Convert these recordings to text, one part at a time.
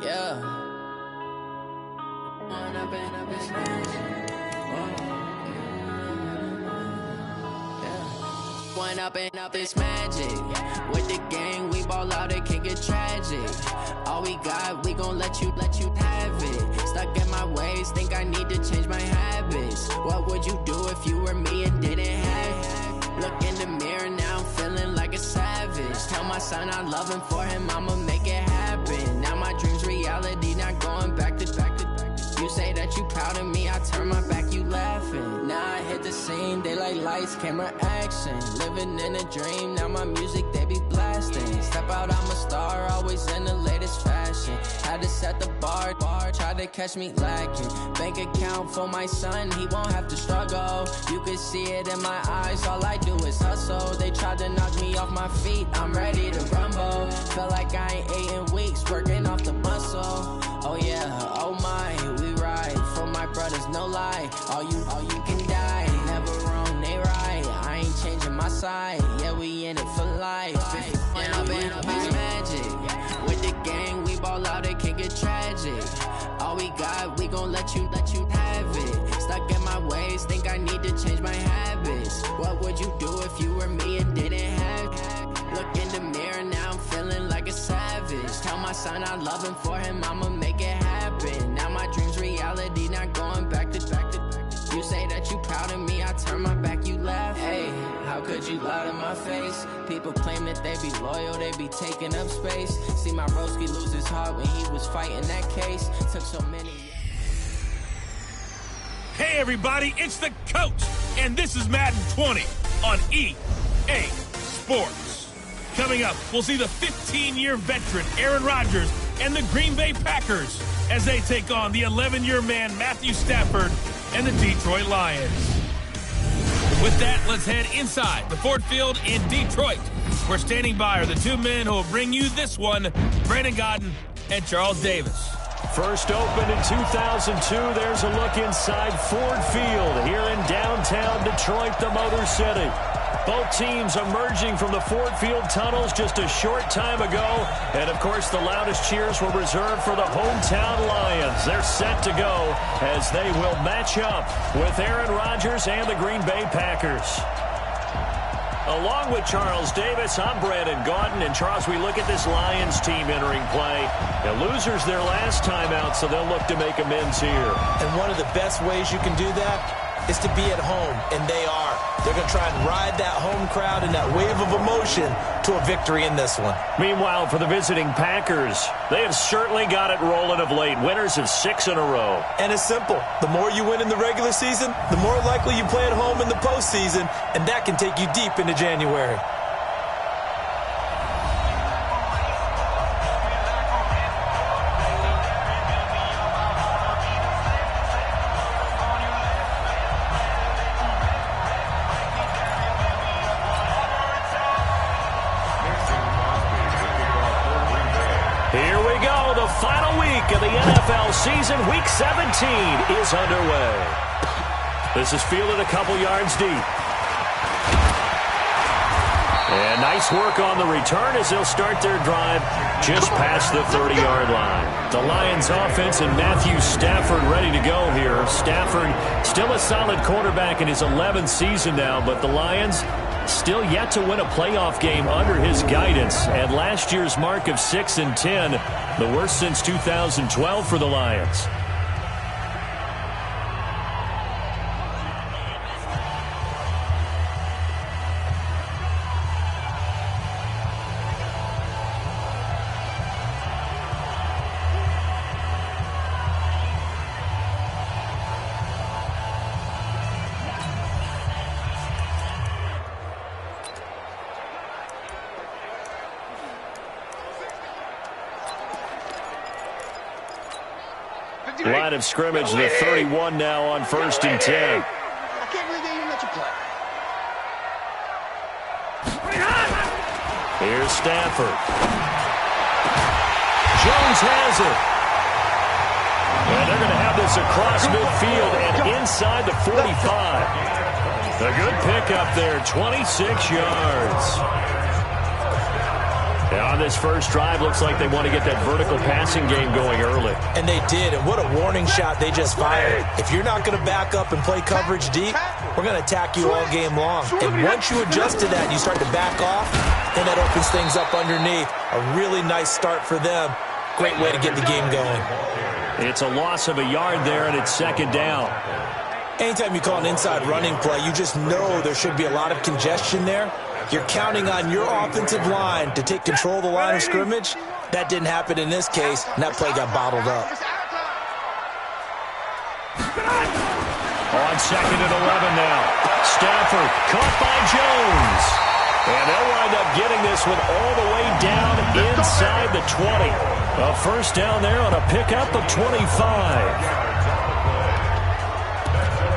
Yeah. One up and up is magic. With the gang, we ball out, it can get tragic. All we got, we gon' let you have it. Stuck in my ways, think I need to change my habits. What would you do if you were me and didn't have it? Look in the mirror, now I'm feeling like a savage. Tell my son I love him, for him I'ma make it happen. Now my dream's reality, not going back to. You say that you proud of me, I turn my back, you laughing. Now I hit the scene, daylight lights, camera action. Living in a dream, now my music, they be blasting. Step out, I'm a star, always in the latest fashion. Had to set the bar, try to catch me lacking. Bank account for my son, he won't have to struggle. You can see it in my eyes, all I do is hustle. They tried to knock me off my feet, I'm ready to rumble. Felt like I ain't ate in weeks, working off the muscle. Oh yeah, oh my, we ride for my brothers, no lie. All you can die, never wrong, they right. I ain't changing my side, yeah, we in it for life. And I've been magic. With the gang, we ball out, it can get tragic. All we got, we gon' let you have it. Stuck in my ways, think I need to change my habits. What would you do if you were me and didn't have it? Look in the mirror, now I'm feeling like a savage. Tell my son I love him, for him I'ma make it happen. Now my dream's reality, not going back to. You say that you proud of me, I turn my back, you laugh. Hey, how could you lie to my face? People claim that they be loyal, they be taking up space. See my broski lose his heart when he was fighting that case. Took so many. Hey everybody, it's the coach, and this is Madden 20 on EA Sports. Coming up, we'll see the 15-year veteran Aaron Rodgers and the Green Bay Packers as they take on the 11-year man Matthew Stafford and the Detroit Lions. With that, let's head inside the Ford Field in Detroit. We're standing by are the two men who will bring you this one, Brandon Gaudin and Charles Davis. First opened in 2002, there's a look inside Ford Field here in downtown Detroit, the Motor City. Both teams emerging from the Ford Field tunnels just a short time ago. And, of course, the loudest cheers were reserved for the hometown Lions. They're set to go as they will match up with Aaron Rodgers and the Green Bay Packers. Along with Charles Davis, I'm Brandon Gaudin. And, Charles, we look at this Lions team entering play. The losers their last time out, so they'll look to make amends here. And one of the best ways you can do that is to be at home, and they are. They're going to try and ride that home crowd and that wave of emotion to a victory in this one. Meanwhile, for the visiting Packers, they have certainly got it rolling of late. Winners of 6 in a row. And it's simple. The more you win in the regular season, the more likely you play at home in the postseason, and that can take you deep into January. Final week of the NFL season, Week 17 is underway. This is fielded a couple yards deep. And nice work on the return as they'll start their drive just past the 30-yard line. The Lions offense and Matthew Stafford ready to go here. Stafford still a solid quarterback in his 11th season now, but the Lions still yet to win a playoff game under his guidance. At last year's mark of 6-10, the worst since 2012 for the Lions. Line of scrimmage, the 31 now on 1st and 10. I can't believe they even let you play. Here's Stafford. Jones has it. And they're going to have this across midfield and inside the 45. A good pickup there, 26 yards. On this first drive, looks like they want to get that vertical passing game going early. And they did, and what a warning shot they just fired. If you're not going to back up and play coverage deep, we're going to attack you all game long. And once you adjust to that and you start to back off, then that opens things up underneath. A really nice start for them. Great way to get the game going. It's a loss of a yard there, and it's second down. Anytime you call an inside running play, you just know there should be a lot of congestion there. You're counting on your offensive line to take control of the line of scrimmage. That didn't happen in this case, and that play got bottled up. On second and 11 now. Stafford caught by Jones. And they'll wind up getting this one all the way down inside the 20. A first down there on a pickup of 25.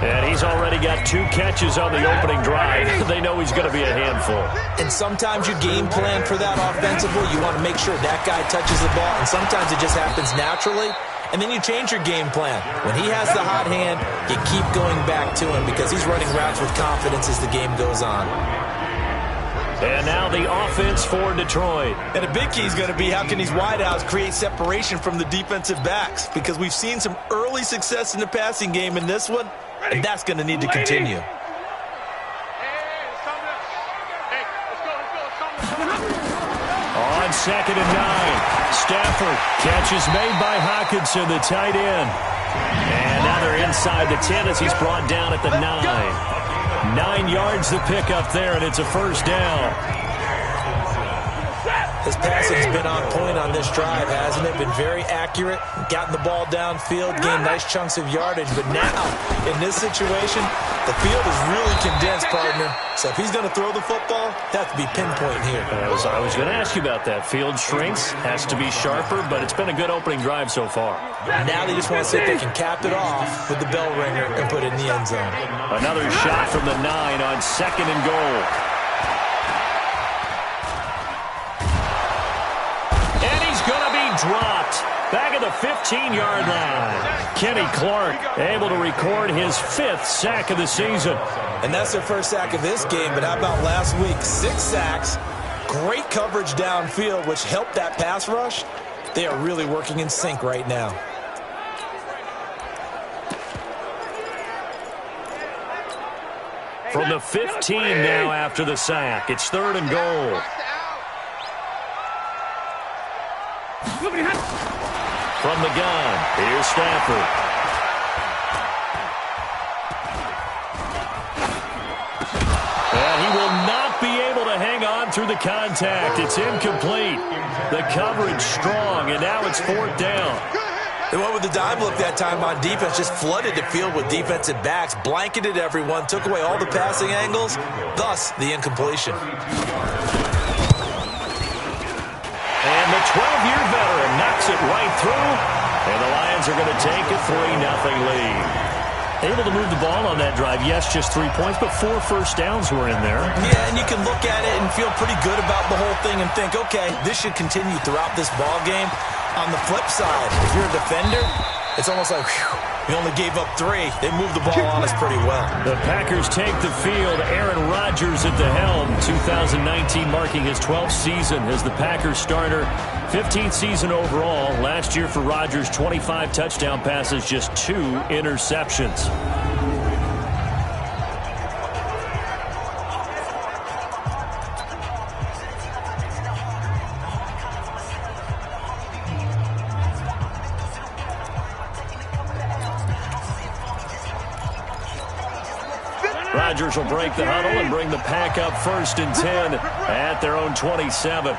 And he's already got 2 catches on the opening drive. They know he's going to be a handful. And sometimes you game plan for that offensively. You want to make sure that guy touches the ball. And sometimes it just happens naturally. And then you change your game plan. When he has the hot hand, you keep going back to him because he's running routes with confidence as the game goes on. And now the offense for Detroit. And a big key is going to be how can these wideouts create separation from the defensive backs, because we've seen some early success in the passing game in this one, and that's going to need to continue. On second and 9, Stafford, catch is made by Hockenson, the tight end. And now they're inside the 10 as he's brought down at the 9. 9 yards to pick up there, and it's a first down. His passing's been on point on this drive, hasn't it? Been very accurate, gotten the ball downfield, gained nice chunks of yardage. But now, in this situation, the field is really condensed, partner. So if he's going to throw the football, that has to be pinpoint here. I was going to ask you about that. Field shrinks, has to be sharper, but it's been a good opening drive so far. Now they just want to see if they can cap it off with the bell ringer and put it in the end zone. Another shot from the 9 on second and goal. And he's going to be dropped back at the 15-yard line. Kenny Clark able to record his 5th sack of the season. And that's their first sack of this game, but how about last week? 6 sacks, great coverage downfield, which helped that pass rush. They are really working in sync right now. From the 15 now after the sack. It's 3rd and goal. From the gun, here's Stafford. And he will not be able to hang on through the contact. It's incomplete. The coverage strong, and now it's 4th down. They went with the dime look that time on defense, just flooded the field with defensive backs, blanketed everyone, took away all the passing angles, thus the incompletion. And the 12-year veteran knocks it right through, and the Lions are going to take a 3-0 lead. Able to move the ball on that drive. Yes, just 3 points, but 4 first downs were in there. Yeah, and you can look at it and feel pretty good about the whole thing and think, okay, this should continue throughout this ball game. On the flip side, if you're a defender, it's almost like, whew, we only gave up 3. They moved the ball on us pretty well. The Packers take the field. Aaron Rodgers at the helm. 2019 marking his 12th season as the Packers starter. 15th season overall. Last year for Rodgers, 25 touchdown passes, just 2 interceptions. Rodgers will break the huddle and bring the Pack up 1st and 10 at their own 27.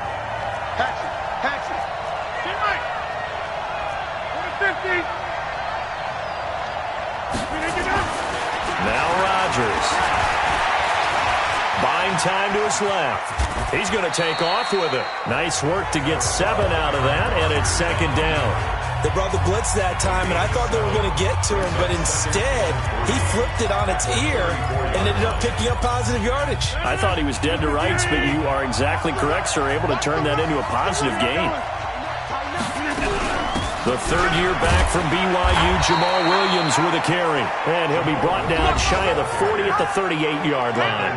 Now Rodgers. Buying time to his left. He's going to take off with it. Nice work to get 7 out of that, and it's 2nd down. They brought the blitz that time, and I thought they were going to get to him, but instead, he flipped it on its ear and ended up picking up positive yardage. I thought he was dead to rights, but you are exactly correct, sir, able to turn that into a positive gain. The 3rd year back from BYU, Jamal Williams with a carry. And he'll be brought down shy of the 40 at the 38-yard line.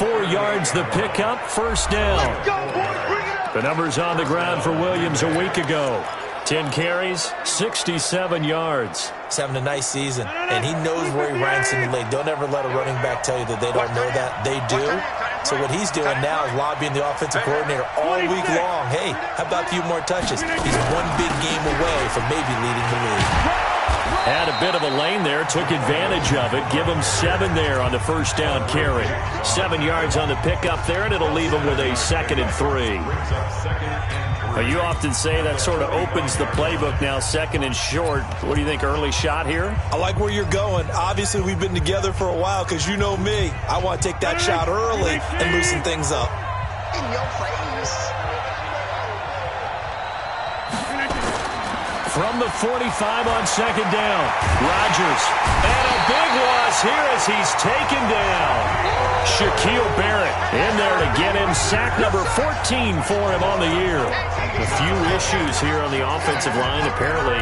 4 yards the pickup, 1st down. Let's go, boys, bring it up. The numbers on the ground for Williams a week ago. 10 carries, 67 yards. He's having a nice season, and he knows where he ranks in the league. Don't ever let a running back tell you that they don't know that. They do. So what he's doing now is lobbying the offensive coordinator all week long. Hey, how about a few more touches? He's one big game away from maybe leading the league. Had a bit of a lane there, took advantage of it. Give him 7 there on the first down carry. 7 yards on the pickup there, and it'll leave him with a 2nd and 3. You often say that sort of opens the playbook now, 2nd and short. What do you think, early shot here? I like where you're going. Obviously, we've been together for a while because you know me. I want to take that shot early and loosen things up. In your face. From the 45 on 2nd down, Rodgers. And a big loss here as he's taken down. Shaquille Barrett in there to get him. Sack number 14 for him on the year. A few issues here on the offensive line. Apparently,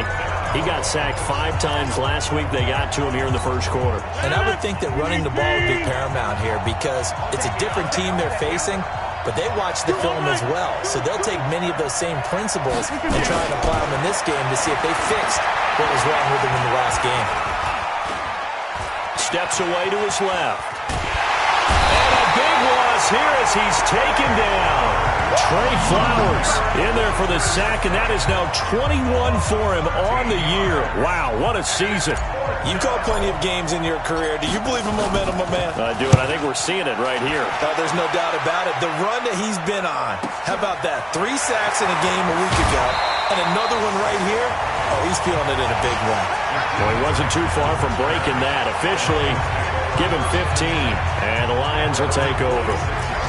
he got sacked 5 times last week. They got to him here in the first quarter. And I would think that running the ball would be paramount here because it's a different team they're facing, but they watch the film as well. So they'll take many of those same principles and try and apply them in this game to see if they fixed what was wrong with them in the last game. Steps away to his left. And a big loss here as he's taken down. Trey Flowers in there for the sack, and that is now 21 for him on the year. Wow, what a season. You've called plenty of games in your career. Do you believe in momentum, my man? I do, and I think we're seeing it right here. There's no doubt about it. The run that he's been on. How about that? 3 sacks in a game a week ago, and another one right here. Oh, he's feeling it in a big way. Well, he wasn't too far from breaking that. Officially, give him 15, and the Lions will take over.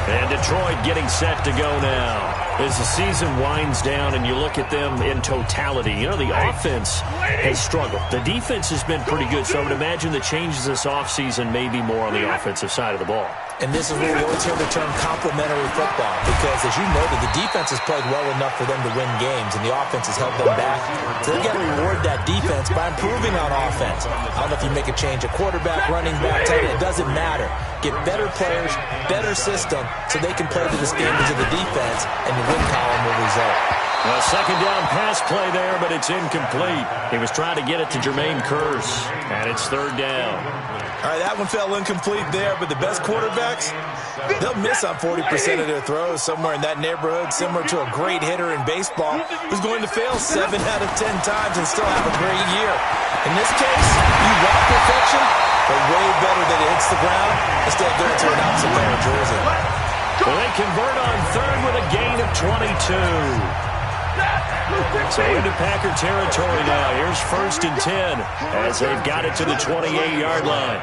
And Detroit getting set to go now. As the season winds down and you look at them in totality, you know, the offense has struggled. The defense has been pretty good, so I would imagine the changes this offseason may be more on the offensive side of the ball. And this is where we always hear the term complementary football, because as you noted, the defense has played well enough for them to win games, and the offense has held them back. So they've got to reward that defense by improving on offense. I don't know if you make a change at quarterback, running back, tight end, it doesn't matter. Get better players, better system, so they can play to the standards of the defense, and the win column will result. A 2nd down pass play there, but it's incomplete. He was trying to get it to Jermaine Kearse, and it's 3rd down. All right, that one fell incomplete there, but the best quarterbacks, they'll miss on 40% of their throws, somewhere in that neighborhood, similar to a great hitter in baseball who's going to fail 7 out of 10 times and still have a great year. In this case, you want perfection, but way better that it hits the ground instead of going to an opposite player jersey. Well, they convert on 3rd with a gain of 22. So into Packer territory now. Here's 1st and 10 as they've got it to the 28-yard line.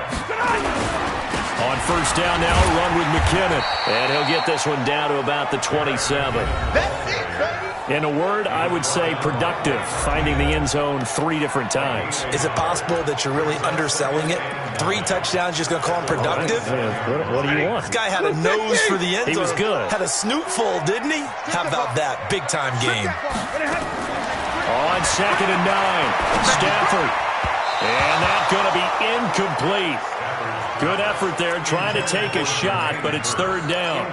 On 1st down now, run with McKinnon. And he'll get this one down to about the 27. In a word, I would say productive, finding the end zone 3 different times. Is it possible that you're really underselling it? 3 touchdowns, just going to call him productive? What do you want? This guy had a nose for the end zone. He was good. Had a snoot full, didn't he? How about that? Big-time game. On 2nd and 9, Stafford. And that's going to be incomplete. Good effort there, trying to take a shot, but it's 3rd down.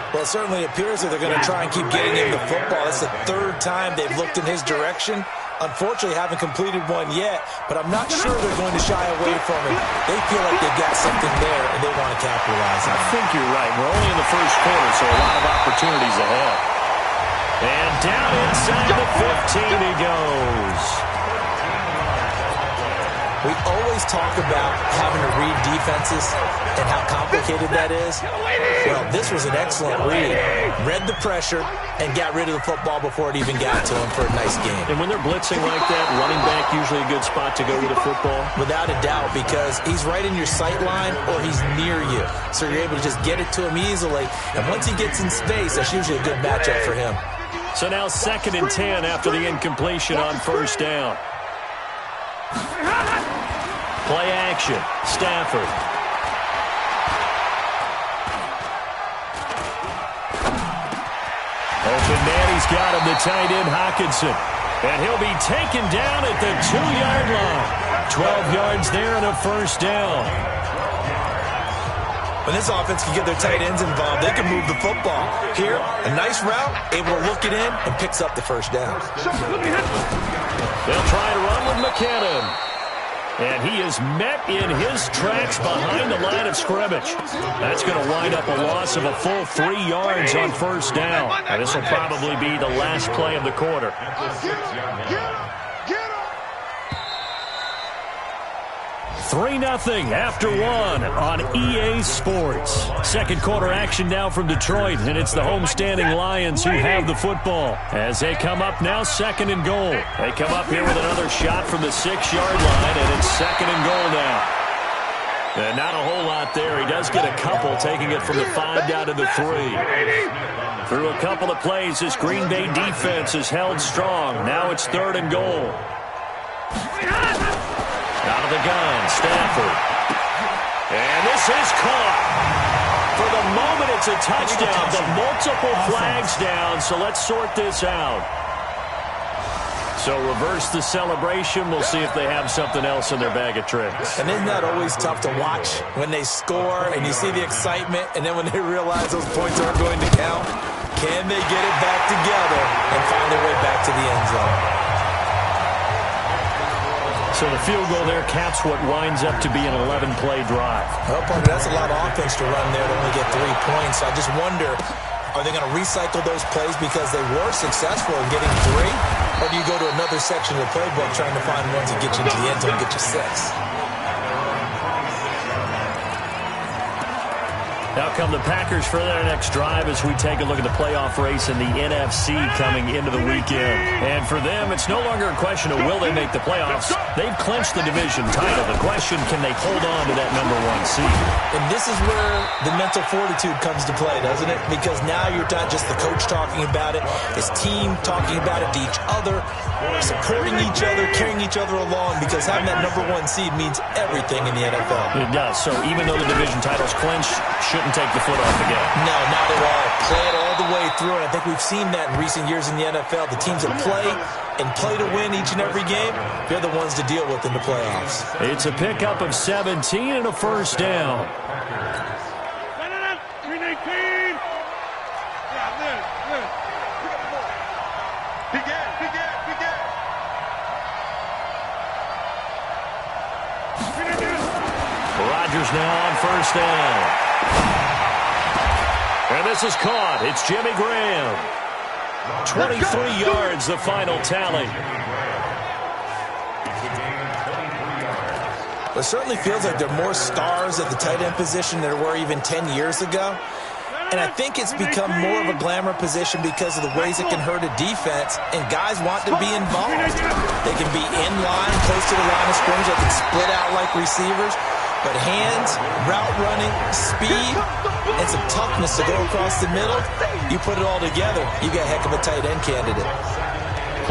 Well, it certainly appears that they're going to try and keep getting him the football. It's the 3rd time they've looked in his direction. Unfortunately, haven't completed one yet, but I'm not sure they're going to shy away from him. They feel like they've got something there, and they want to capitalize on it. I think you're right. We're only in the first quarter, so a lot of opportunities ahead. And down inside the 15 he goes. We always talk about having to read defenses and how complicated that is. Well, this was an excellent read. Read the pressure and got rid of the football before it even got to him for a nice game. And when they're blitzing like that, running back usually a good spot to go with a football? Without a doubt, because he's right in your sight line or he's near you. So you're able to just get it to him easily. And once he gets in space, that's usually a good matchup for him. So now 2nd and 10 after the incompletion on 1st down. Play action. Stafford. Open man, he's got him, the tight end Hockenson. And he'll be taken down at the 2-yard line. 12 yards there and a 1st down. When this offense can get their tight ends involved, they can move the football. Here, a nice route, able to look it in, and picks up the first down. They'll try to run with McKinnon. And he is met in his tracks behind the line of scrimmage. That's going to wind up a loss of a full 3 yards on first down. And this will probably be the last play of the quarter. 3-0 after 1 on EA Sports. Second quarter action now from Detroit, and it's the homestanding Lions who have the football. As they come up now, 2nd and goal. They come up here with another shot from the 6-yard line, and it's 2nd and goal now. And not a whole lot there. He does get a couple, taking it from the 5 down to the 3. Through a couple of plays, this Green Bay defense is held strong. Now it's 3rd and goal. Out of the gun, Stafford. And this is caught. For the moment, it's a touchdown, but multiple flags down, so let's sort this out. So reverse the celebration. We'll see if they have something else in their bag of tricks. And isn't that always tough to watch when they score and you see the excitement, and then when they realize those points aren't going to count? Can they get it back together and find their way back to the end zone? So the field goal there caps what winds up to be an 11-play drive. Well, Parker, that's a lot of offense to run there to only get 3 points. I just wonder, are they going to recycle those plays because they were successful in getting 3? Or do you go to another section of the playbook trying to find ones that get you into the end zone and get you 6? Now come the Packers for their next drive as we take a look at the playoff race in the NFC coming into the weekend. And for them, it's no longer a question of will they make the playoffs. They've clinched the division title. The question, can they hold on to that number 1 seed? And this is where the mental fortitude comes to play, doesn't it? Because now you're not just the coach talking about it, his team talking about it to each other, supporting each other, carrying each other along, because having that number 1 seed means everything in the NFL. It does. So even though the division title's clinched, shouldn't take the foot off the gas. No, not at all. Play it all the way through, and I think we've seen that in recent years in the NFL. The teams that play and play to win each and every game, they're the ones to deal with in the playoffs. It's a pickup of 17 and a first down. Rodgers now on first down. And this is caught. It's Jimmy Graham. 23 yards, the final tally. It certainly feels like there are more stars at the tight end position than there were even 10 years ago. And I think it's become more of a glamour position because of the ways it can hurt a defense, and guys want to be involved. They can be in line, close to the line of scrimmage. They can split out like receivers. But hands, route running, speed, and some toughness to go across the middle, you put it all together, you got a heck of a tight end candidate.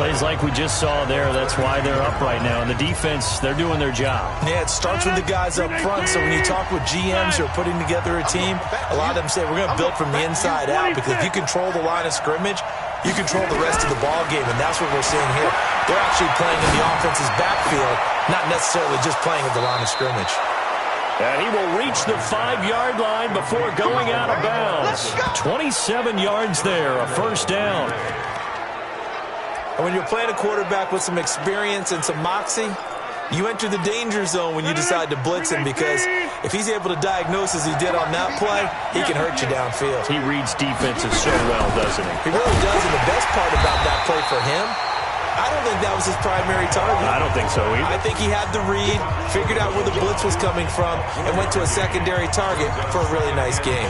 Plays like we just saw there, that's why they're up right now. And the defense, they're doing their job. Yeah, it starts with the guys up front. So when you talk with GMs who are putting together a team, a lot of them say we're going to build from the inside out, because if you control the line of scrimmage, you control the rest of the ball game, and that's what we're seeing here. They're actually playing in the offense's backfield, not necessarily just playing at the line of scrimmage. And he will reach the 5-yard line before going out of bounds. 27 yards there, a first down. And when you're playing a quarterback with some experience and some moxie, you enter the danger zone when you decide to blitz him, because if he's able to diagnose as he did on that play, he can hurt you downfield. He reads defenses so well, doesn't he? He really does, and the best part about that play for him, I don't think that was his primary target. I don't think so either. I think he had the read, figured out where the blitz was coming from, and went to a secondary target for a really nice game.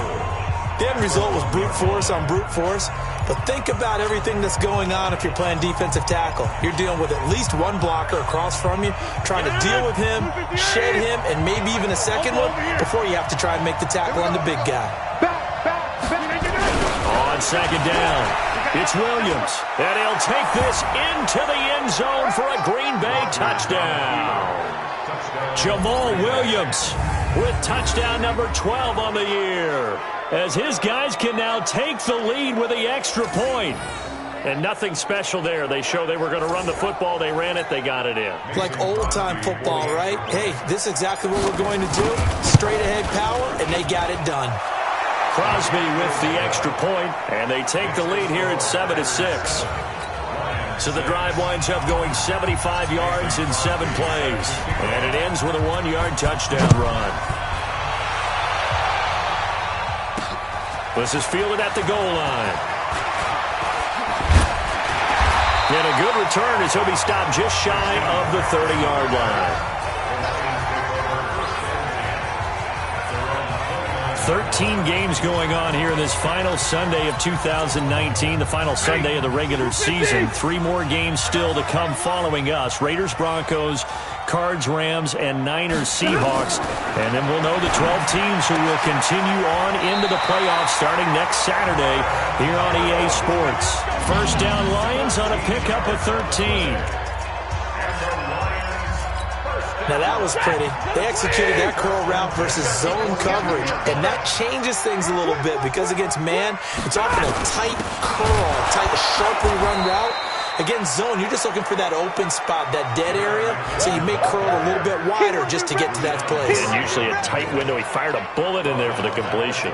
The end result was brute force on brute force, but think about everything that's going on if you're playing defensive tackle. You're dealing with at least one blocker across from you, trying to deal with him, shed him, and maybe even a second one before you have to try and make the tackle on the big guy. On second down, it's Williams, and he'll take this into the end zone for a Green Bay touchdown. Jamal Williams with touchdown number 12 on the year, as his guys can now take the lead with the extra point. And nothing special there. They show they were going to run the football. They ran it. They got it in. Like old-time football, right? Hey, this is exactly what we're going to do. Straight-ahead power, and they got it done. Crosby with the extra point, and they take the lead here at 7-6. So the drive winds up going 75 yards in 7 plays. And it ends with a 1-yard touchdown run. This is fielded at the goal line. And a good return as he'll be stopped just shy of the 30-yard line. 13 games going on here in this final Sunday of 2019, the final Sunday of the regular season. 3 more games still to come following us. Raiders, Broncos, Cards, Rams, and Niners, Seahawks. And then we'll know the 12 teams who will continue on into the playoffs starting next Saturday here on EA Sports. First down, Lions on a pickup of 13. Now that was pretty. They executed that curl route versus zone coverage, and that changes things a little bit because against man, it's often a tight curl, a tight, sharply run route. Against zone, you're just looking for that open spot, that dead area, so you may curl it a little bit wider just to get to that place. And usually a tight window. He fired a bullet in there for the completion.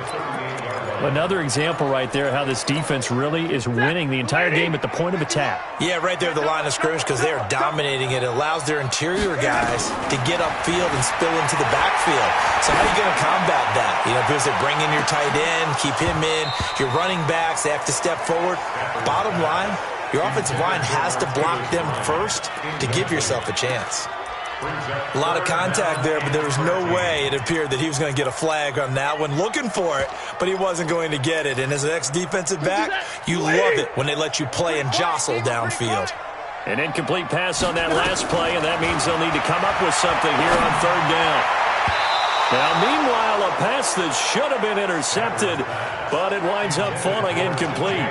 Another example right there how this defense really is winning the entire game at the point of attack. Yeah, right there at the line of scrimmage because they are dominating it. It allows their interior guys to get upfield and spill into the backfield. So how are you going to combat that? You know, because they bring in your tight end, keep him in. Your running backs, they have to step forward. Bottom line, your offensive line has to block them first to give yourself a chance. A lot of contact there, but there was no way it appeared that he was going to get a flag on that one. Looking for it, but he wasn't going to get it. And as an ex-defensive back, you love it when they let you play and jostle downfield. An incomplete pass on that last play, and that means they'll need to come up with something here on 3rd down. Now, meanwhile, a pass that should have been intercepted, but it winds up falling incomplete.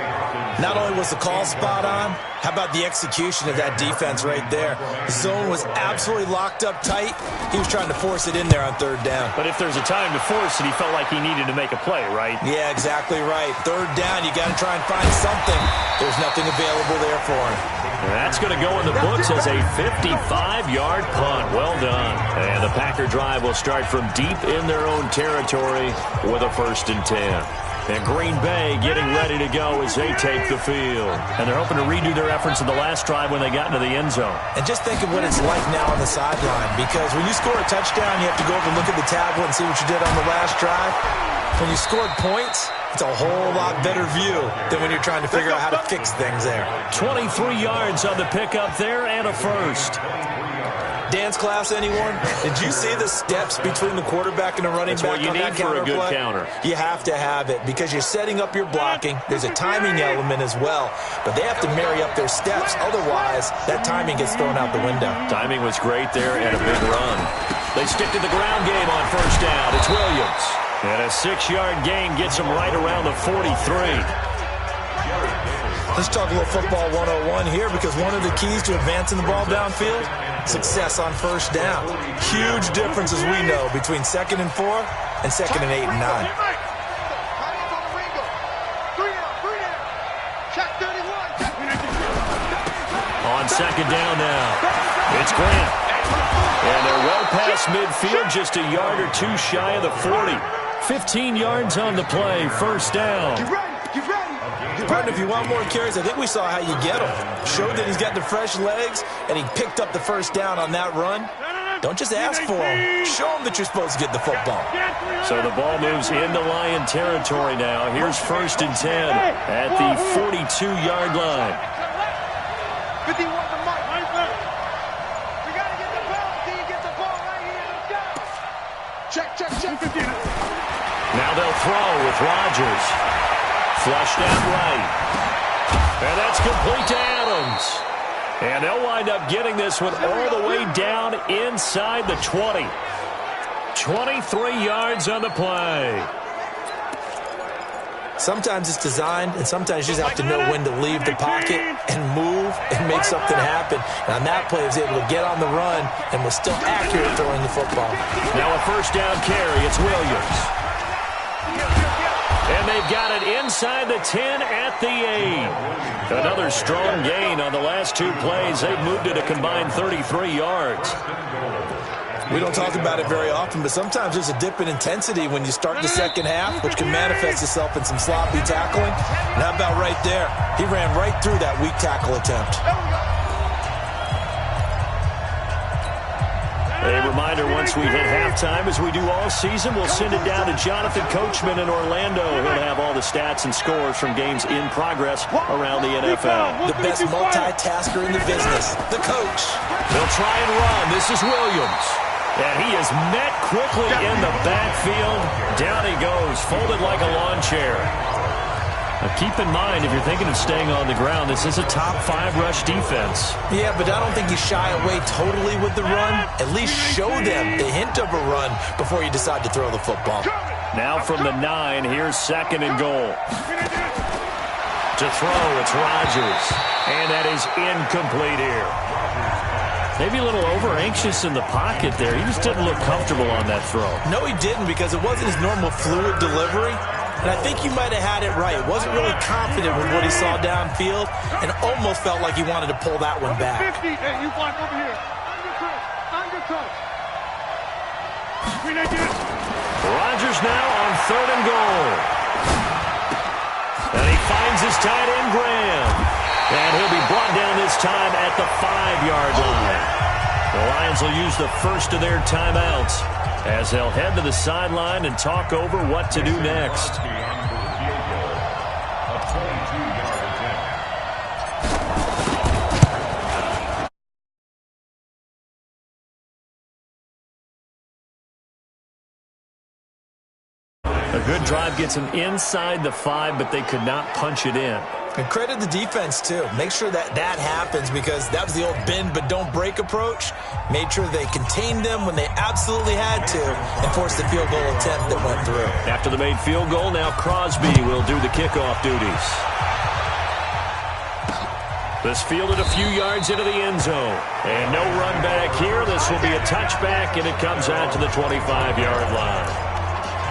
Not only was the call spot on, how about the execution of that defense right there? The zone was absolutely locked up tight. He was trying to force it in there on 3rd down. But if there's a time to force it, he felt like he needed to make a play, right? Yeah, exactly right. 3rd down, you got to try and find something. There's nothing available there for him. And that's going to go in the books as a 55-yard punt. Well done. And the Packer drive will start from deep in their own territory with a 1st and 10. And Green Bay getting ready to go as they take the field. And they're hoping to redo their efforts in the last drive when they got into the end zone. And just think of what it's like now on the sideline. Because when you score a touchdown, you have to go over and look at the tablet and see what you did on the last drive. When you scored points, it's a whole lot better view than when you're trying to figure out how to fix things there. 23 yards on the pickup there and a 1st. Dance class, anyone? Did you see the steps between the quarterback and the running back on that counter play? That's what you need for a good counter. You have to have it because you're setting up your blocking. There's a timing element as well, but they have to marry up their steps. Otherwise, that timing gets thrown out the window. Timing was great there and a big run. They stick to the ground game on 1st down. It's Williams. And a 6-yard gain gets him right around the 43. Let's talk a little football 101 here because one of the keys to advancing the ball downfield, success on 1st down. Huge difference, as we know, between 2nd and 4 and 2nd and 8 and 9. On 2nd down now, it's Grant. And they're well past midfield, just a yard or 2 shy of the 40. 15 yards on the play, 1st down. Partner, if you want more carries, I think we saw how you get him. Showed that he's got the fresh legs, and he picked up the 1st down on that run. Don't just ask for him. Show him that you're supposed to get the football. So the ball moves into Lion territory now. Here's 1st and 10 at the 42-yard line. 51 to Mike. We got to get the ball. Can you get the ball right here? Let's go. Check. Now they'll throw with Rodgers. Flushed out right. And that's complete to Adams. And they'll wind up getting this one all the way down inside the 20. 23 yards on the play. Sometimes it's designed, and sometimes you just have to know when to leave the pocket and move and make something happen. And on that play, he was able to get on the run and was still accurate throwing the football. Now a 1st down carry. It's Williams. And they've got it inside the 10 at the 8. Another strong gain on the last 2 plays. They've moved it a combined 33 yards. We don't talk about it very often, but sometimes there's a dip in intensity when you start the second half, which can manifest itself in some sloppy tackling. And how about right there? He ran right through that weak tackle attempt. A reminder, once we hit halftime, as we do all season, we'll send it down to Jonathan Coachman in Orlando. He'll have all the stats and scores from games in progress around the NFL. The best multitasker in the business, the coach. They'll try and run. This is Williams. And he is met quickly in the backfield. Down he goes, folded like a lawn chair. Now keep in mind, if you're thinking of staying on the ground, this is a top 5 rush defense. Yeah, but I don't think you shy away totally with the run. At least show them the hint of a run before you decide to throw the football. Now from the 9, here's 2nd and goal. To throw, it's Rodgers. And that is incomplete here. Maybe a little over-anxious in the pocket there. He just didn't look comfortable on that throw. No, he didn't, because it wasn't his normal fluid delivery. And I think you might have had it right. Wasn't really confident with what he saw downfield and almost felt like he wanted to pull that one back. 50, hey, you block over here. Undercut. Rodgers now on 3rd and goal. And he finds his tight end, Graham. And he'll be brought down this time at the 5-yard line. The Lions will use the first of their timeouts as they'll head to the sideline and talk over what to do next. A good drive gets them inside the 5, but they could not punch it in. And credit the defense, too. Make sure that happens, because that was the old bend but don't break approach. Made sure they contained them when they absolutely had to and forced the field goal attempt that went through. After the made field goal, now Crosby will do the kickoff duties. This fielded a few yards into the end zone. And no run back here. This will be a touchback, and it comes out to the 25-yard line.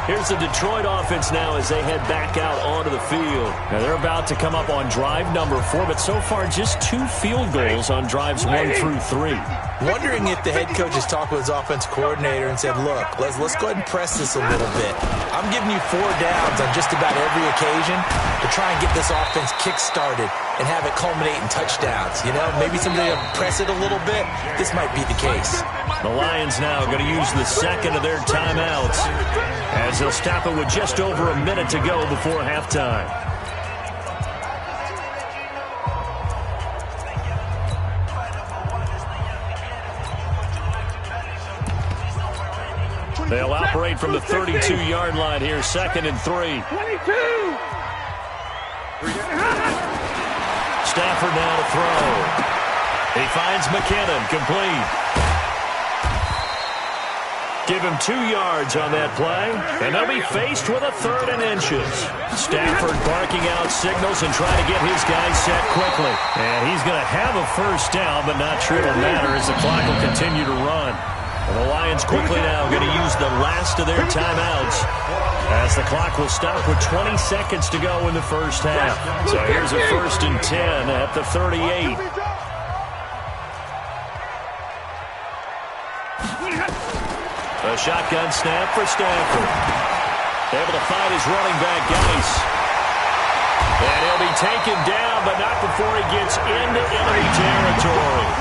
Here's the Detroit offense now as they head back out onto the field. Now they're about to come up on drive number 4, but so far just 2 field goals on drives 1 through 3. Wondering if the head coach has talked with his offense coordinator and said, look, let's go ahead and press this a little bit. I'm giving you 4 downs on just about every occasion to try and get this offense kick-started and have it culminate in touchdowns. You know, maybe somebody will press it a little bit. This might be the case. The Lions now going to use the 2nd of their timeouts as they'll stop it with just over a minute to go before halftime. They'll operate from the 32-yard line here, 2nd and 3. 22. Stafford now to throw. He finds McKinnon, complete. Give him 2 yards on that play, and they'll be faced with a 3rd and inches. Stafford barking out signals and trying to get his guys set quickly. And he's going to have a first down, but not sure it'll matter as the clock will continue to run. And the Lions quickly now going to use the last of their timeouts as the clock will stop with 20 seconds to go in the first half. So here's a 1st and 10 at the 38. A shotgun snap for Stafford. Able to find his running back, Geis. And he'll be taken down, but not before he gets into enemy territory.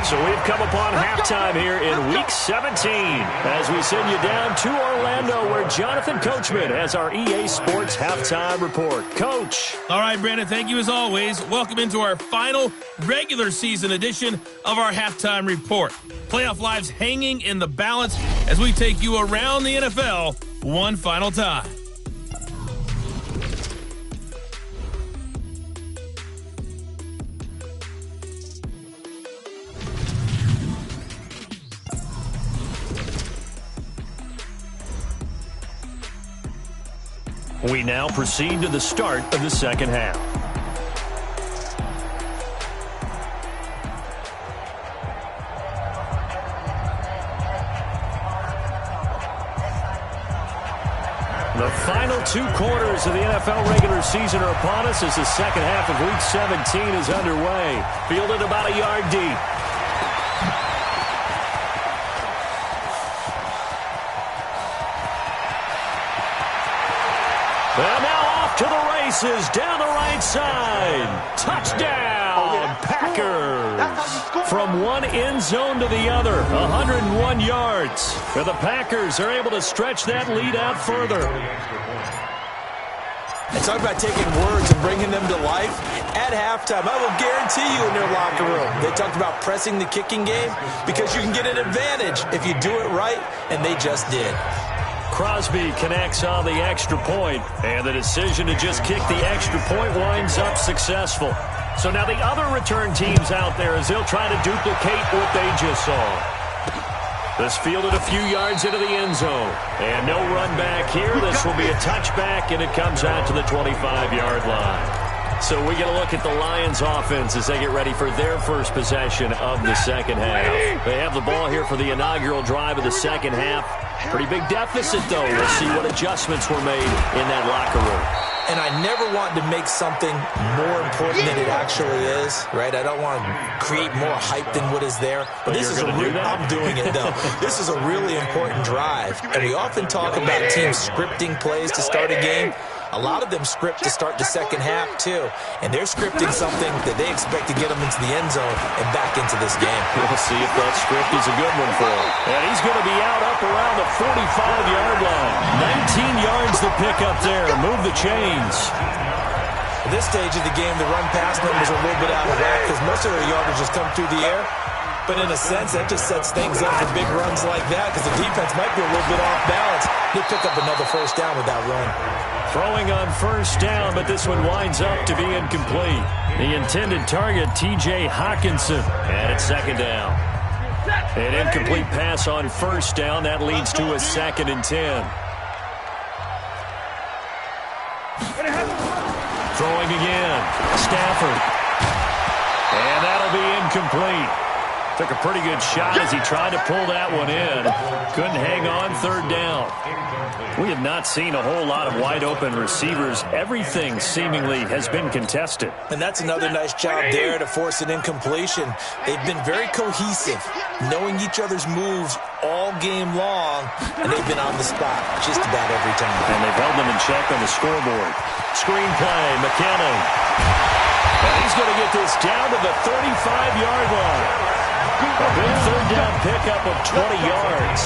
So we've come upon halftime here in Week 17 as we send you down to Orlando where Jonathan Coachman has our EA Sports Halftime Report. Coach. All right, Brandon, thank you as always. Welcome into our final regular season edition of our Halftime Report. Playoff lives hanging in the balance as we take you around the NFL one final time. We now proceed to the start of the second half. The The final 2 quarters of the NFL regular season are upon us as the second half of Week 17 is underway. Fielded about a yard deep. And now off to the races down the right side. Touchdown, Packers. From one end zone to the other, 101 yards. And the Packers are able to stretch that lead out further. And talk about taking words and bringing them to life. At halftime, I will guarantee you in their locker room, they talked about pressing the kicking game because you can get an advantage if you do it right, and they just did. Crosby connects on the extra point, and the decision to just kick the extra point winds up successful. So now the other return teams out there as they'll try to duplicate what they just saw. This fielded a few yards into the end zone. And no run back here. This will be a touchback, and it comes out to the 25-yard line. So we get a look at the Lions offense as they get ready for their first possession of the second half. They have the ball here for the inaugural drive of the second half. Pretty big deficit, though. We'll see what adjustments were made in that locker room. And I never want to make something more important than it actually is, right? I don't want to create more hype than what is there. But this is I'm doing it, though. This is a really important drive. And we often talk about teams scripting plays to start a game. A lot of them script to start the second half, too. And they're scripting something that they expect to get them into the end zone and back into this game. We'll see if that script is a good one for him. And he's going to be out up around the 45-yard line. 19 yards to pick up there. Move the chains. At this stage of the game, the run-pass numbers are a little bit out of whack because most of their yardage just come through the air. But in a sense, that just sets things up for big runs like that because the defense might be a little bit off balance. He'll pick up another first down with that run. Throwing on first down, but this one winds up to be incomplete. The intended target, T.J. Hockenson, and it's second down. An incomplete pass on first down. That leads to a 2nd and 10. Throwing again. Stafford. And that'll be incomplete. Took a pretty good shot as he tried to pull that one in. Couldn't hang on, third down. We have not seen a whole lot of wide-open receivers. Everything seemingly has been contested. And that's another nice job there to force an incompletion. They've been very cohesive, knowing each other's moves all game long, and they've been on the spot just about every time. And they've held them in check on the scoreboard. Screen play, McKinnon. And he's going to get this down to the 35-yard line. A big third down pickup of 20 yards.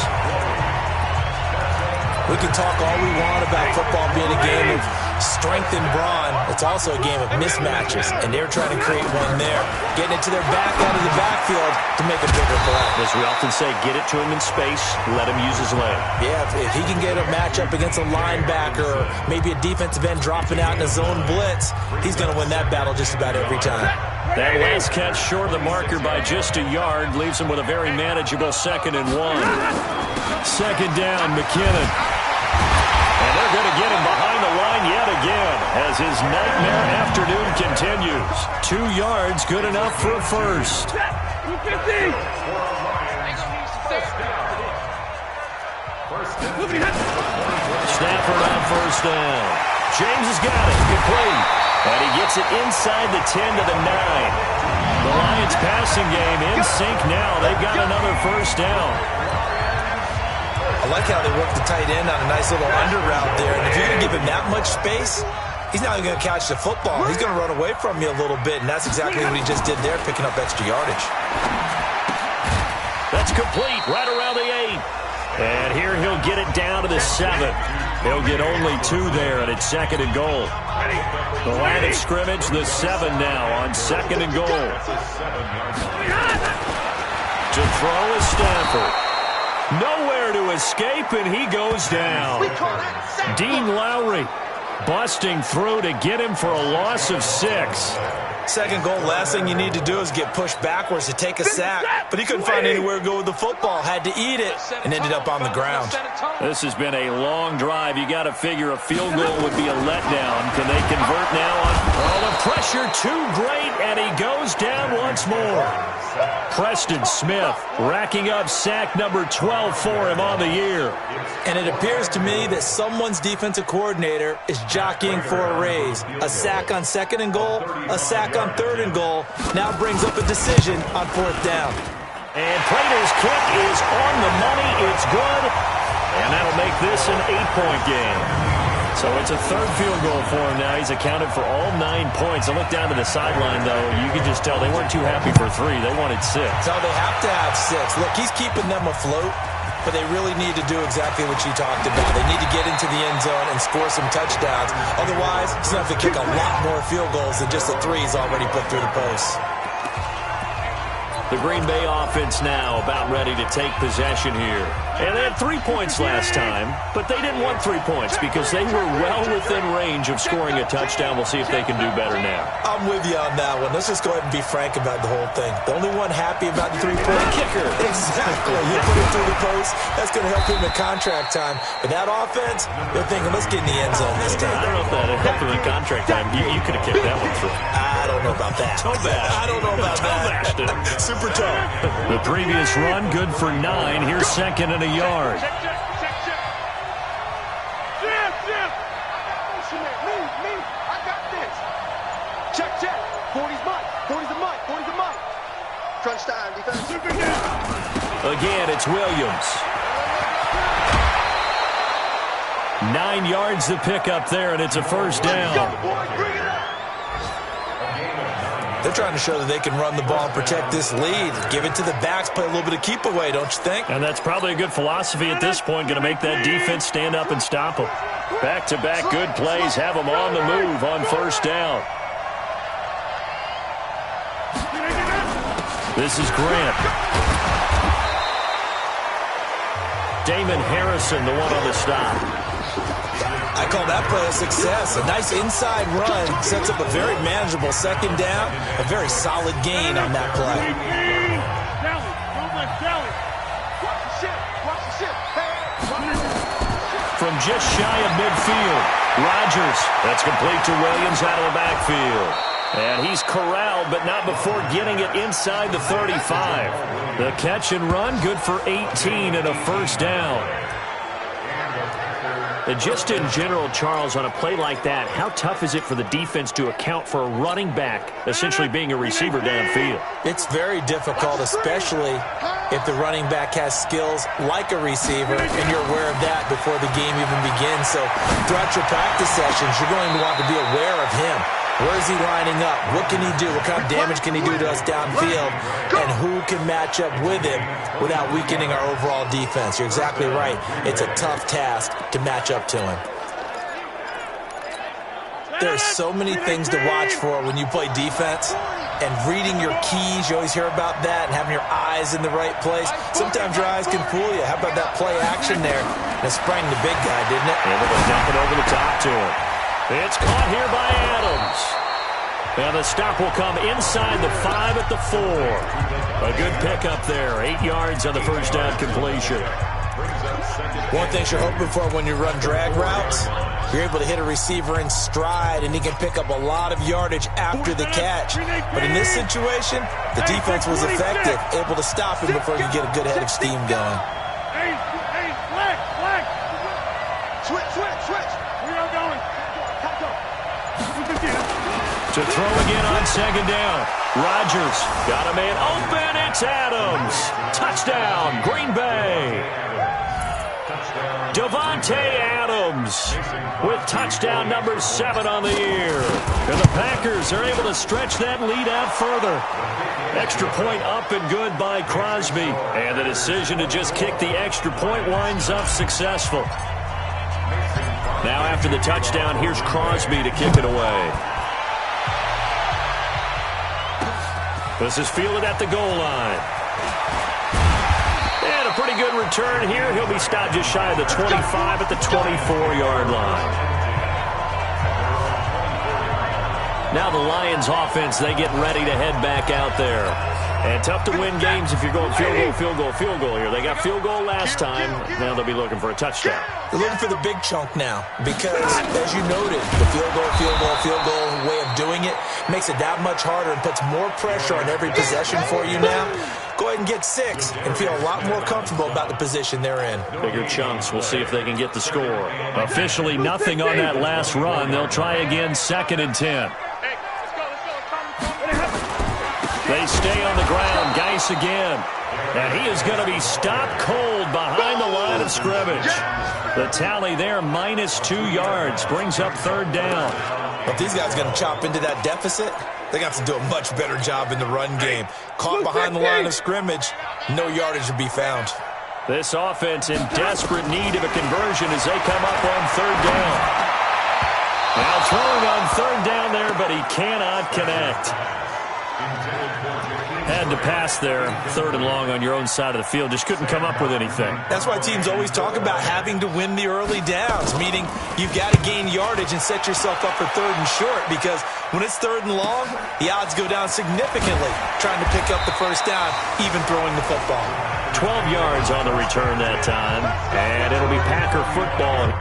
We can talk all we want about football being a game of strength and brawn. It's also a game of mismatches, and they're trying to create one there, getting it to their back out of the backfield to make a bigger play. As we often say, get it to him in space, let him use his leg. Yeah, if he can get a matchup against a linebacker or maybe a defensive end dropping out in a zone blitz, he's going to win that battle just about every time. That last catch short of the marker by just a yard leaves him with a very manageable 2nd and 1. Second down, McKinnon. And they're going to get him behind the line yet again as his nightmare afternoon continues. 2 yards, good enough for a first. Stafford on first down. James has got it, complete. And he gets it inside the 10 to the 9. The Lions passing game in sync now. They've got another first down. I like how they work the tight end on a nice little under route there. And if you're going to give him that much space, he's not even going to catch the football. He's going to run away from you a little bit, and that's exactly what he just did there, picking up extra yardage. That's complete, right around the 8. And here he'll get it down to the 7. He'll get only 2 there, and it's 2nd and goal. The line of scrimmage, the 7 now on 2nd and goal. To throw is Stafford. Nowhere to escape, and he goes down. Dean Lowry busting through to get him for a loss of 6. Second goal, last thing you need to do is get pushed backwards to take a sack. But he couldn't find anywhere to go with the football. Had to eat it and ended up on the ground. This has been a long drive. You got to figure a field goal would be a letdown. Can they convert now? Oh, the pressure too great, and he goes down once more. Preston Smith racking up sack number 12 for him on the year. And it appears to me that someone's defensive coordinator is jockeying for a raise. A sack on second and goal, a sack on third and goal, now brings up a decision on fourth down. And Prater's kick is on the money. It's good. And that'll make this an 8-point game. So it's a third field goal for him now. He's accounted for all 9 points. I look down to the sideline, though. You can just tell they weren't too happy for 3. They wanted 6. So they have to have 6. Look, he's keeping them afloat, but they really need to do exactly what you talked about. They need to get into the end zone and score some touchdowns. Otherwise, he's going to have to kick a lot more field goals than just the 3 he's already put through the posts. The Green Bay offense now about ready to take possession here. And they had 3 points last time, but they didn't want 3 points because they were well within range of scoring a touchdown. We'll see if they can do better now. I'm with you on that one. Let's just go ahead and be frank about the whole thing. The only one happy about the 3-point kicker. Exactly. You put it through the post. That's going to help him in contract time. But that offense, they're thinking, let's get in the end zone this time. I don't know if that helped him in contract time. You could have kicked that one through. I don't know about that. I don't know about that. Super tough. The previous run, good for 9. Here's second and a yard. Check. Jim. Me. I got this. Check. 40's mine. 40's the mic. Crunch time, defense. Again, it's Williams. 9 yards to pick up there, and it's a first down. Bring it up. They're trying to show that they can run the ball and protect this lead. Give it to the backs, play a little bit of keep away, don't you think? And that's probably a good philosophy at this point, going to make that defense stand up and stop them. Back-to-back good plays, have them on the move on first down. This is Grant. Damon Harrison, the one on the stop. I call that play a success. A nice inside run sets up a very manageable second down. A very solid gain on that play. From just shy of midfield, Rodgers. That's complete to Williams out of the backfield. And he's corralled, but not before getting it inside the 35. The catch and run, good for 18 and a first down. Just in general, Charles, on a play like that, how tough is it for the defense to account for a running back essentially being a receiver downfield? It's very difficult, especially if the running back has skills like a receiver, and you're aware of that before the game even begins. So throughout your practice sessions, you're going to want to be aware of him. Where is he lining up? What can he do? What kind of damage can he do to us downfield? And who can match up with him without weakening our overall defense? You're exactly right. It's a tough task to match up to him. There's so many things to watch for when you play defense. And reading your keys, you always hear about that, and having your eyes in the right place. Sometimes your eyes can fool you. How about that play action there? And it sprang the big guy, didn't it? Able to dump it over the top to him. It's caught here by Adams. And the stop will come inside the 5 at the 4. A good pickup there. 8 yards on the first down completion. One thing you're hoping for when you run drag routes, you're able to hit a receiver in stride, and he can pick up a lot of yardage after the catch. But in this situation, the defense was effective, able to stop him before you get a good head of steam going. Hey, flag. Switch. We are going. To throw again on second down. Rodgers got a man open. It's Adams. Touchdown, Green Bay. Davante Adams with touchdown number 7 on the year. And the Packers are able to stretch that lead out further. Extra point up and good by Crosby. And the decision to just kick the extra point winds up successful. Now after the touchdown, here's Crosby to kick it away. This is fielded at the goal line. And a pretty good return here. He'll be stopped just shy of the 25 at the 24-yard line. Now the Lions offense, they get ready to head back out there. And tough to win games if you're going field goal, field goal, field goal here. They got field goal last time. Now they'll be looking for a touchdown. They're looking for the big chunk now because, as you noted, the field goal way of doing it makes it that much harder and puts more pressure on every possession for you now. Go ahead and get 6 and feel a lot more comfortable about the position they're in. Bigger chunks. We'll see if they can get the score. Officially nothing on that last run. They'll try again, 2nd and 10. They stay on the ground. Geis again. And he is going to be stopped cold behind the line of scrimmage. The tally there, -2 yards. Brings up 3rd down. If these guys are going to chop into that deficit, they're going to have to do a much better job in the run game. Caught behind the line of scrimmage, no yardage to be found. This offense in desperate need of a conversion as they come up on 3rd down. Now throwing on 3rd down there, but he cannot connect. Had to pass there, 3rd and long on your own side of the field. Just couldn't come up with anything. That's why teams always talk about having to win the early downs, meaning you've got to gain yardage and set yourself up for 3rd and short, because when it's 3rd and long, the odds go down significantly trying to pick up the 1st down, even throwing the football. 12 yards on the return that time, and it'll be Packer football.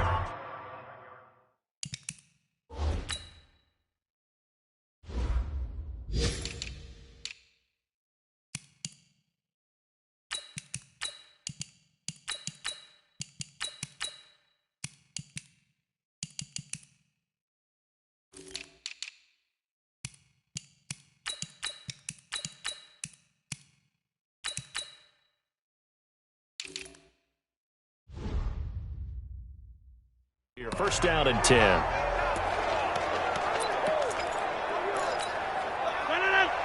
Your 1st down and 10.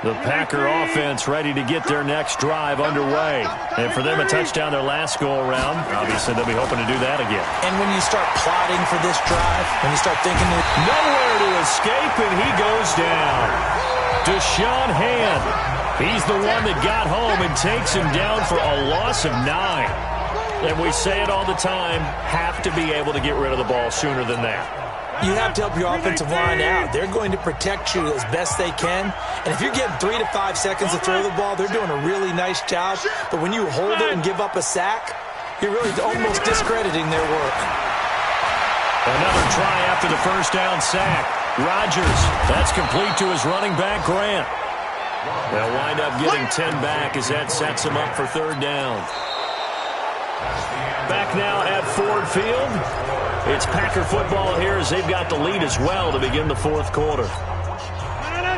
The Packer offense ready to get their next drive underway. And for them, a touchdown their last go-around. Obviously, they'll be hoping to do that again. And when you start plotting for this drive, when you start thinking... Nowhere to escape, and he goes down. Deshaun Hand. He's the one that got home and takes him down for a loss of 9. And we say it all the time, have to be able to get rid of the ball sooner than that. You have to help your offensive line out. They're going to protect you as best they can. And if you're getting 3 to 5 seconds to throw the ball, they're doing a really nice job. But when you hold it and give up a sack, you're really almost discrediting their work. Another try after the 1st down sack. Rodgers, that's complete to his running back, Grant. They'll wind up getting 10 back as that sets him up for 3rd down. Back now at Ford Field. It's Packer football here as they've got the lead as well to begin the 4th quarter.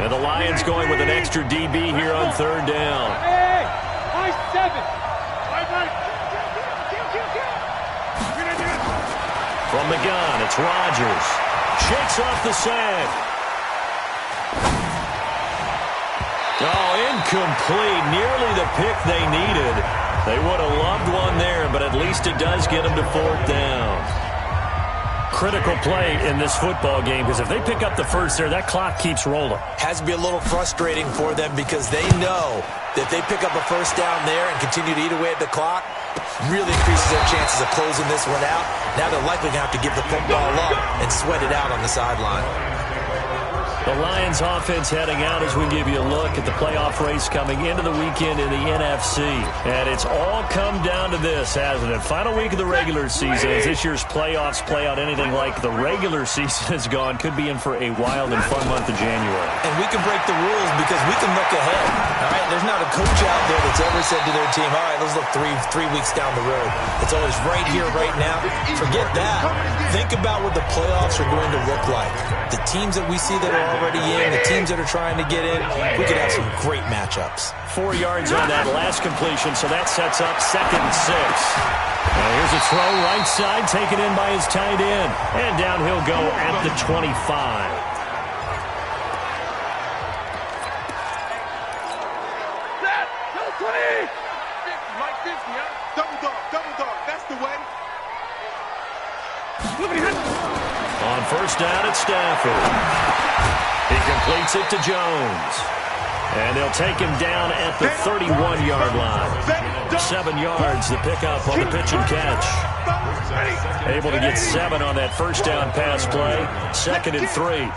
And the Lions going with an extra DB here on 3rd down. From the gun, it's Rodgers. Shakes off the sack. Oh, incomplete. Nearly the pick they needed. They would have loved one there, but at least it does get them to 4th down. Critical play in this football game, because if they pick up the 1st there, that clock keeps rolling. Has to be a little frustrating for them because they know that they pick up a 1st down there and continue to eat away at the clock, really increases their chances of closing this one out. Now they're likely going to have to give the football up and sweat it out on the sideline. The Lions offense heading out as we give you a look at the playoff race coming into the weekend in the NFC. And it's all come down to this, hasn't it? Final week of the regular season. As this year's playoffs play out anything like the regular season has gone, could be in for a wild and fun month of January. And we can break the rules because we can look ahead. All right, there's not a coach out there that's ever said to their team, all right, let's look three weeks down the road. It's always right here, right now. Forget that. Think about what the playoffs are going to look like. The teams that we see that are already in, the teams that are trying to get in, we could have some great matchups. 4 yards on that last completion, so that sets up 2nd and 6. Now here's a throw right side, taken in by his tight end. And down he'll go at the 25. Double dog, that's the way. On 1st down at Stafford. He completes it to Jones. And they'll take him down at the 31-yard line. 7 yards, the pickup on the pitch and catch. Able to get 7 on that 1st down pass play. 2nd and 3.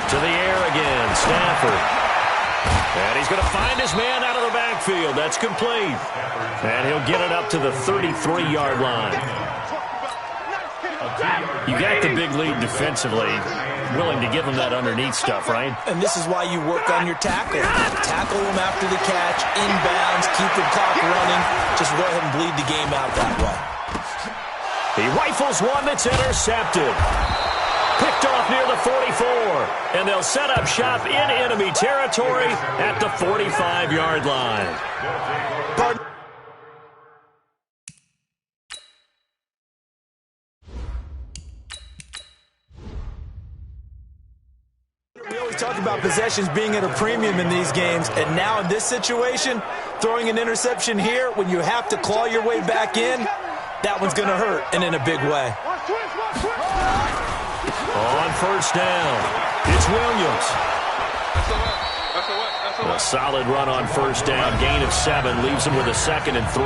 To the air again, Stafford. And he's going to find his man out of the backfield. That's complete. And he'll get it up to the 33-yard line. You got the big lead defensively. Willing to give him that underneath stuff, right? And this is why you work on your tackle. Tackle him after the catch, inbounds, keep the clock running. Just go ahead and bleed the game out that way. He rifles one that's intercepted. Picked off near the 44. And they'll set up shop in enemy territory at the 45-yard line. We always talk about possessions being at a premium in these games, and now in this situation, throwing an interception here when you have to claw your way back in, that one's going to hurt, and in a big way. On first down, it's Williams. A solid run on first down, gain of 7, leaves him with a 2nd and 3.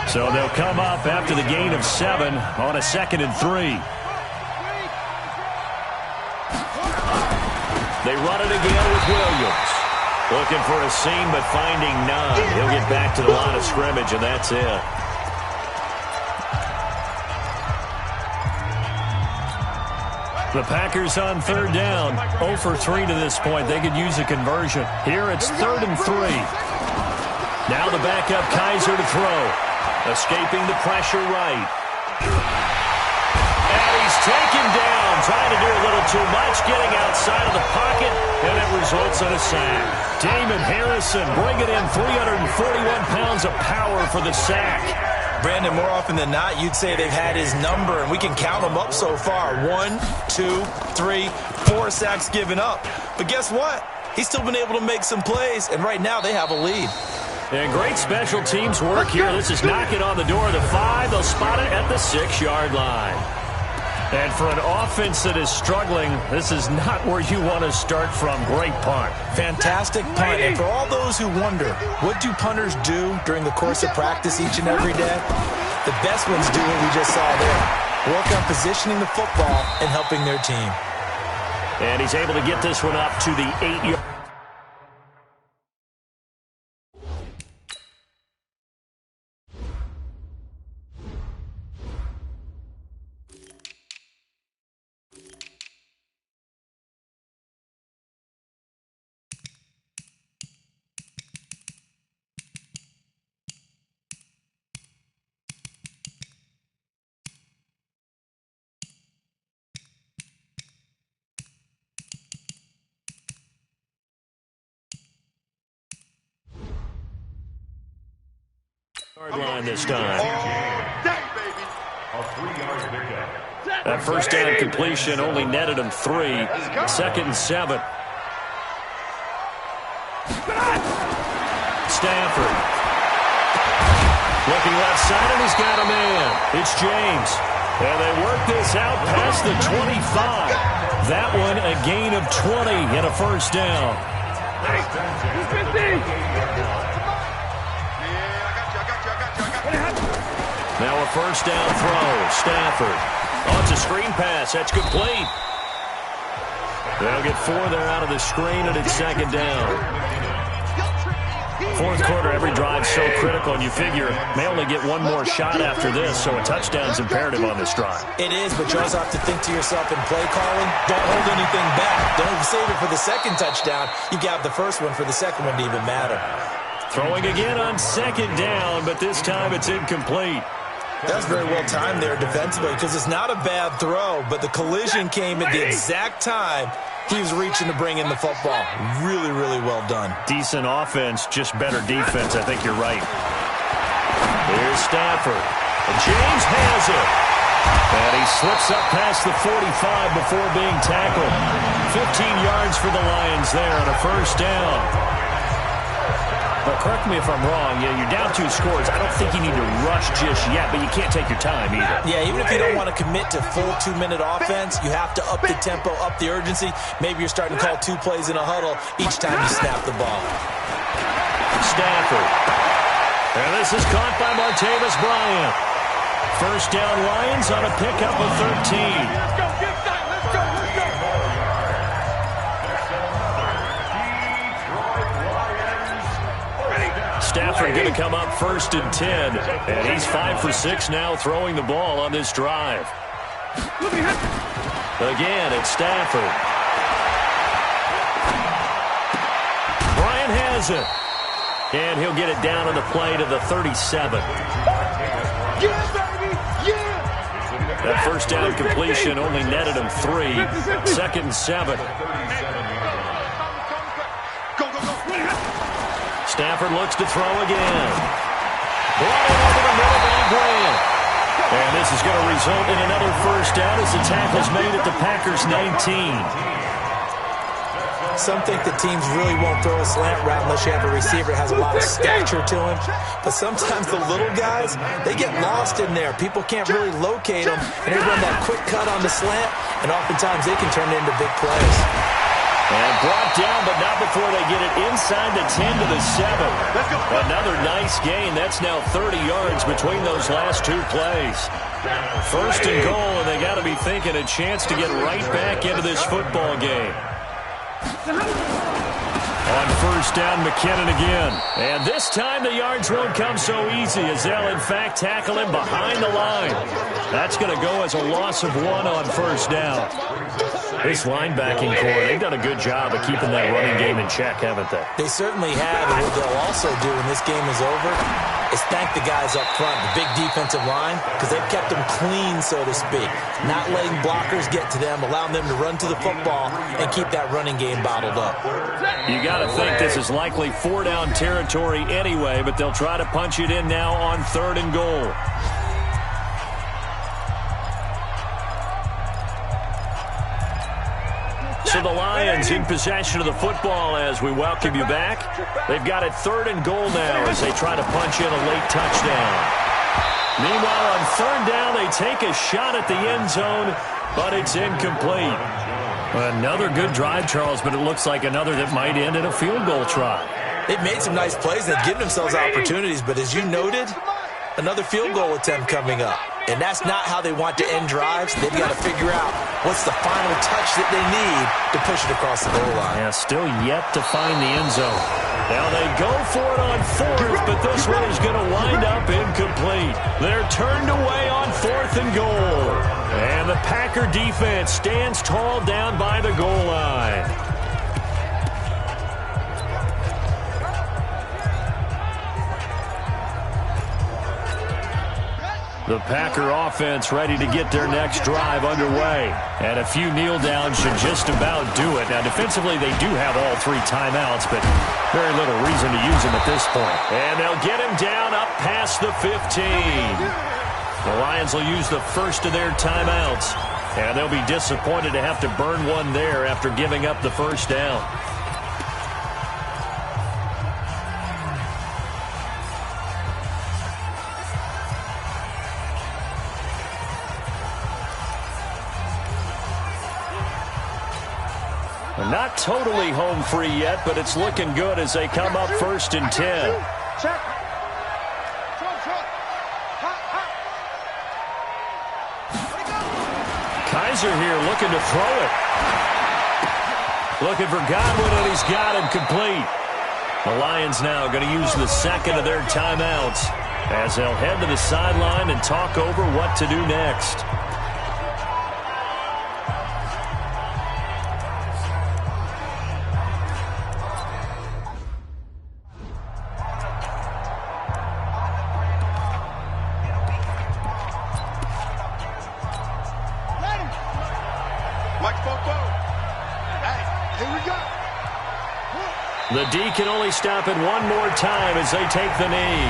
So they'll come up after the gain of 7 on a 2nd and 3. They run it again with Williams. Looking for a seam, but finding none. He'll get back to the line of scrimmage, and that's it. The Packers on third down. 0 for 3 to this point. They could use a conversion. Here it's 3rd and 3. Now the backup Kaiser to throw. Escaping the pressure right. And he's taken down. Trying to do a little too much. Getting outside of the pocket. And it results in a sack. Damon Harrison bringing in 341 pounds of power for the sack. Brandon, more often than not, you'd say they've had his number, and we can count them up so far. 1, 2, 3, 4 sacks given up. But guess what? He's still been able to make some plays, and right now they have a lead. And great special teams work here. This is knocking on the door of the 5. They'll spot it at the 6-yard line. And for an offense that is struggling, this is not where you want to start from. Great punt. Fantastic punt. And for all those who wonder, what do punters do during the course of practice each and every day? The best ones do what we just saw there. Work on positioning the football and helping their team. And he's able to get this one up to the 8-yard. Line this time. That first down completion only netted him 3. 2nd and 7. Stafford. Looking left side, and he's got a man. It's James. And they work this out past the 25. That one a gain of 20 and a first down. Now a first down throw. Stafford. Oh, it's a screen pass. That's complete. They'll get 4 there out of the screen, and it's 2nd down. 4th quarter, every drive so critical, and you figure may only get one more shot after this, so a touchdown's imperative on this drive. It is, but you also have to think to yourself in play calling, don't hold anything back. Don't save it for the second touchdown. You got the first one for the second one to even matter. Throwing again on 2nd down, but this time it's incomplete. That's very well timed there defensively because it's not a bad throw, but the collision came at the exact time he was reaching to bring in the football. Really, really well done. Decent offense, just better defense. I think you're right. Here's Stafford. And James has it. And he slips up past the 45 before being tackled. 15 yards for the Lions there on a first down. But correct me if I'm wrong, you're down 2 scores. I don't think you need to rush just yet, but you can't take your time either. Yeah, even if you don't want to commit to full 2-minute offense, you have to up the tempo, up the urgency. Maybe you're starting to call 2 plays in a huddle each time you snap the ball. Stafford. And this is caught by Martavis Bryant. First down Lions on a pickup of 13. Let's go, get that. Let's go, let's go. Stafford going to come up first and 10. And he's 5 for 6 now throwing the ball on this drive. Again, it's Stafford. Bryant has it. And he'll get it down on the play to the 37. Yeah, baby, yeah. That first down completion only netted him 3. Second and 7. Go, go, go. Stafford looks to throw again. Brought in over the middle by Bryant. And this is going to result in another first down as the tackle's made at the Packers' 19. Some think the teams really won't throw a slant route unless you have a receiver that has a lot of stature to him. But sometimes the little guys, they get lost in there. People can't really locate them, and they run that quick cut on the slant, and oftentimes they can turn it into big plays. And brought down, but not before they get it inside the 10 to the 7. Another nice gain. That's now 30 yards between those last two plays. First and goal, and they got to be thinking a chance to get right back into this football game. On first down, McKinnon again. And this time the yards won't come so easy as they'll, in fact, tackle him behind the line. That's going to go as a loss of 1 on first down. This linebacking core, they've done a good job of keeping that running game in check, haven't they? They certainly have, and what they'll also do when this game is over is thank the guys up front, the big defensive line, because they've kept them clean, so to speak. Not letting blockers get to them, allowing them to run to the football and keep that running game bottled up. You got to think this is likely 4-down territory anyway, but they'll try to punch it in now on 3rd and goal. So the Lions in possession of the football as we welcome you back. They've got it 3rd and goal now as they try to punch in a late touchdown. Meanwhile, on 3rd down, they take a shot at the end zone, but it's incomplete. Another good drive, Charles, but it looks like another that might end in a field goal try. They've made some nice plays. They've given themselves opportunities, but as you noted, another field goal attempt coming up. And that's not how they want to end drives. They've got to figure out what's the final touch that they need to push it across the goal line. Yeah, still yet to find the end zone. Now they go for it on 4th, but this one is going to wind up incomplete. They're turned away on 4th and goal. And the Packer defense stands tall down by the goal line. The Packer offense ready to get their next drive underway. And a few kneel downs should just about do it. Now, defensively, they do have all 3 timeouts, but very little reason to use them at this point. And they'll get him down up past the 15. The Lions will use the first of their timeouts. And they'll be disappointed to have to burn one there after giving up the first down. Not totally home free yet, but it's looking good as they come up 1st and 10. Kaiser here looking to throw it. Looking for Godwin, and he's got him complete. The Lions now going to use the second of their timeouts as they'll head to the sideline and talk over what to do next. The D can only stop it one more time as they take the knee.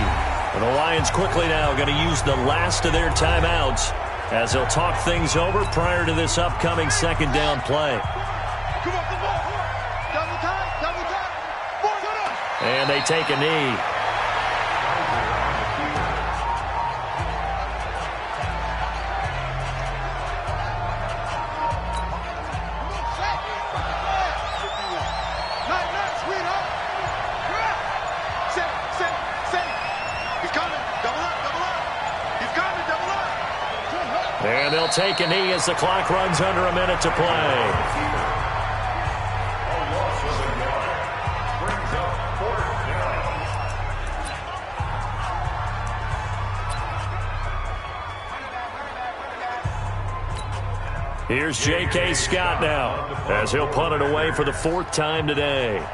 And the Lions quickly now going to use the last of their timeouts as they'll talk things over prior to this upcoming 2nd down play. And they take a knee. And they'll take a knee as the clock runs under a minute to play. Here's J.K. Scott now, as he'll punt it away for the 4th time today.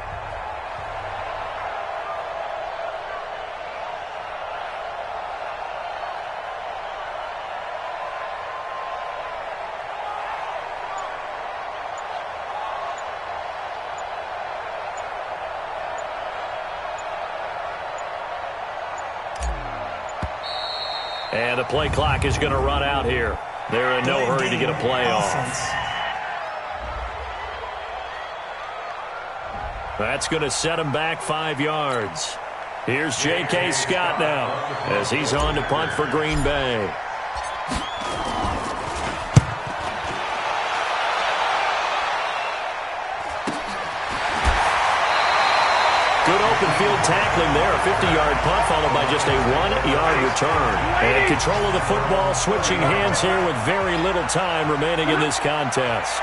And the play clock is going to run out here. They're in no hurry to get a play off. That's going to set him back 5 yards. Here's J.K. Scott now as he's on to punt for Green Bay. Good open field tackling there. A 50-yard punt followed by just a 1-yard return. And control of the football switching hands here with very little time remaining in this contest.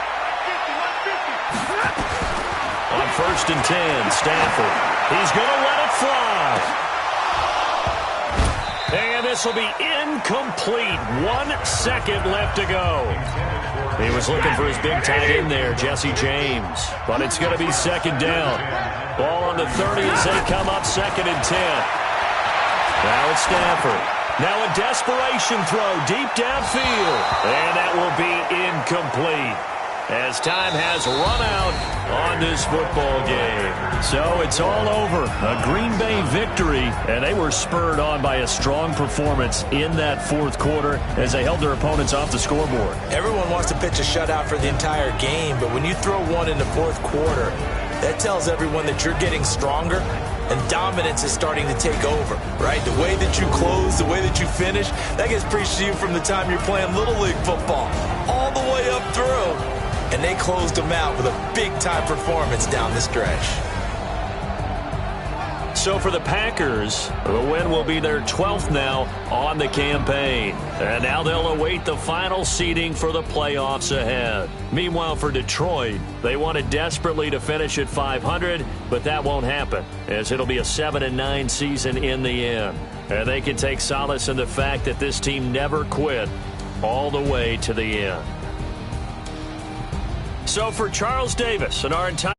On 1st and 10, Stafford. He's going to let it fly. And this will be incomplete. 1 second left to go. He was looking for his big tight end there, Jesse James. But it's going to be 2nd down. Ball on the 30 as they come up 2nd and 10. Now it's Stafford. Now a desperation throw deep downfield. And that will be incomplete as time has run out on this football game. So it's all over. A Green Bay victory, and they were spurred on by a strong performance in that 4th quarter as they held their opponents off the scoreboard. Everyone wants to pitch a shutout for the entire game, but when you throw one in the 4th quarter, that tells everyone that you're getting stronger and dominance is starting to take over, right? The way that you close, the way that you finish, that gets preached to you from the time you're playing Little League football all the way up through. And they closed them out with a big-time performance down the stretch. So for the Packers, the win will be their 12th now on the campaign. And now they'll await the final seeding for the playoffs ahead. Meanwhile, for Detroit, they wanted desperately to finish at 500, but that won't happen, as it'll be a 7-9 season in the end. And they can take solace in the fact that this team never quit all the way to the end. So for Charles Davis and our entire